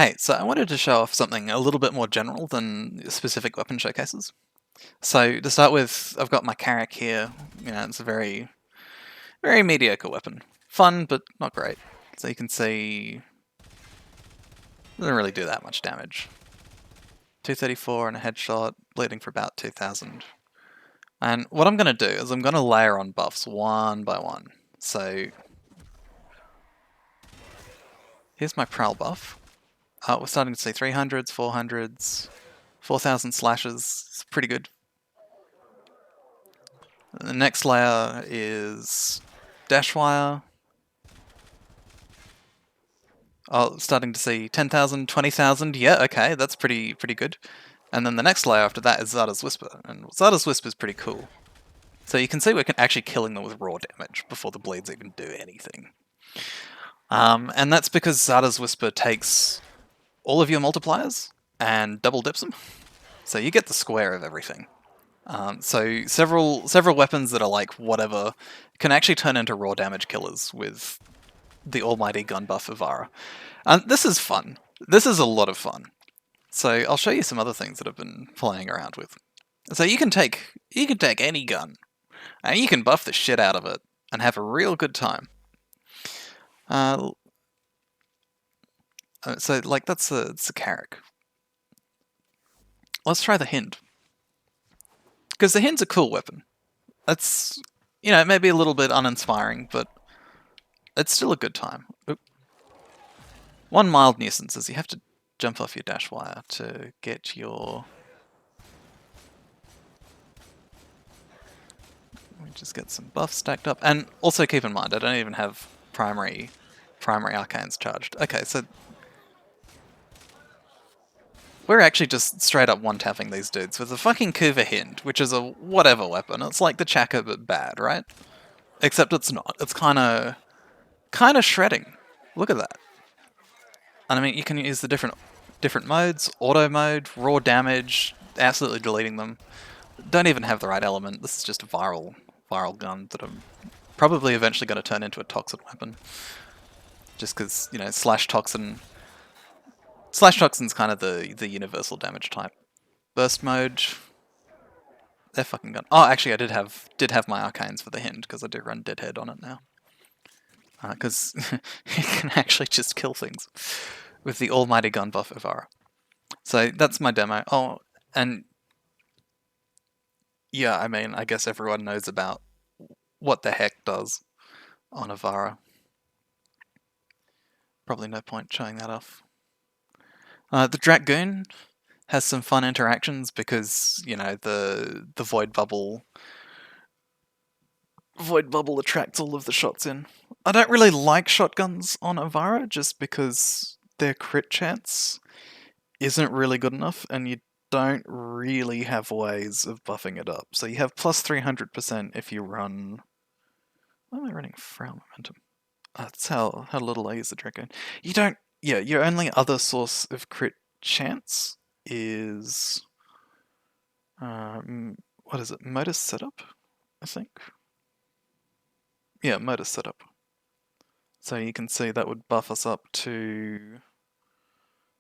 Hey, so I wanted to show off something a little bit more general than specific weapon showcases. So to start with, I've got my Carrack here. It's a very, very mediocre weapon. Fun, but not great. So you can see, it doesn't really do that much damage. 234 and a headshot, bleeding for about 2000. And what I'm going to do is I'm going to layer on buffs one by one. So here's my Prowl buff. We're starting to see 300s, 400s, 4000 slashes. It's pretty good. The next layer is Dashwire. Oh, starting to see 10,000, 20,000. Yeah, okay, that's pretty good. And then the next layer after that is Zarda's Whisper, and Zarda's Whisper is pretty cool. So you can see we're actually killing them with raw damage before the bleeds even do anything. And that's because Zarda's Whisper takes all of your multipliers and double dips them. So you get the square of everything. So several weapons that are like whatever can actually turn into raw damage killers with the almighty Gun Buff Ivara. And this is fun. This is a lot of fun. So I'll show you some other things that I've been playing around with. So you can take any gun and you can buff the shit out of it and have a real good time. So like it's a Carrack. Let's try the Hind. Because the Hind's a cool weapon. It's, it may be a little bit uninspiring, but it's still a good time. Oop. One mild nuisance is you have to jump off your dash wire to get your... Let me just get some buffs stacked up. And also keep in mind, I don't even have primary arcanes charged. Okay, so... We're actually just straight up one-tapping these dudes with a fucking Kuva Hek, which is a whatever weapon. It's like the Chaka but bad, right? Except it's not. It's kind of shredding. Look at that. And I mean, you can use the different modes: auto mode, raw damage, absolutely deleting them. Don't even have the right element. This is just a viral gun that I'm probably eventually going to turn into a toxin weapon. Just because, slash toxin's kind of the universal damage type. Burst mode. They're fucking gone. Oh, actually, I did have my arcanes for the Hind because I do run Deadhead on it now. Because it can actually just kill things with the almighty Gun Buff Ivara. So that's my demo. Oh, and yeah, I mean, I guess everyone knows about what the heck does on Ivara. Probably no point showing that off. The Dragoon has some fun interactions because, the void bubble attracts all of the shots in. I don't really like shotguns on Ivara just because their crit chance isn't really good enough and you don't really have ways of buffing it up. So you have plus 300% if you run... Why am I running Prowl momentum? That's how little I use the Dragoon. You don't... Yeah, your only other source of crit chance is... what is it? Modus setup, I think? Yeah, modus setup. So you can see that would buff us up to...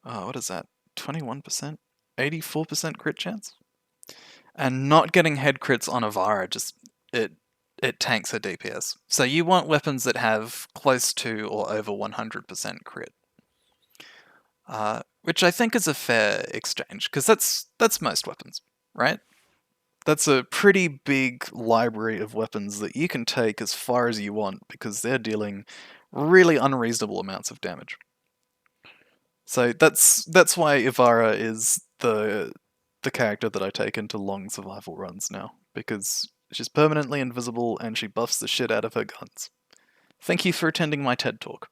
what is that? 21%? 84% crit chance? And not getting head crits on Ivara just... It tanks her DPS. So you want weapons that have close to or over 100% crit. Which I think is a fair exchange, because that's most weapons, right? That's a pretty big library of weapons that you can take as far as you want, because they're dealing really unreasonable amounts of damage. So that's why Ivara is the character that I take into long survival runs now, because she's permanently invisible and she buffs the shit out of her guns. Thank you for attending my TED Talk.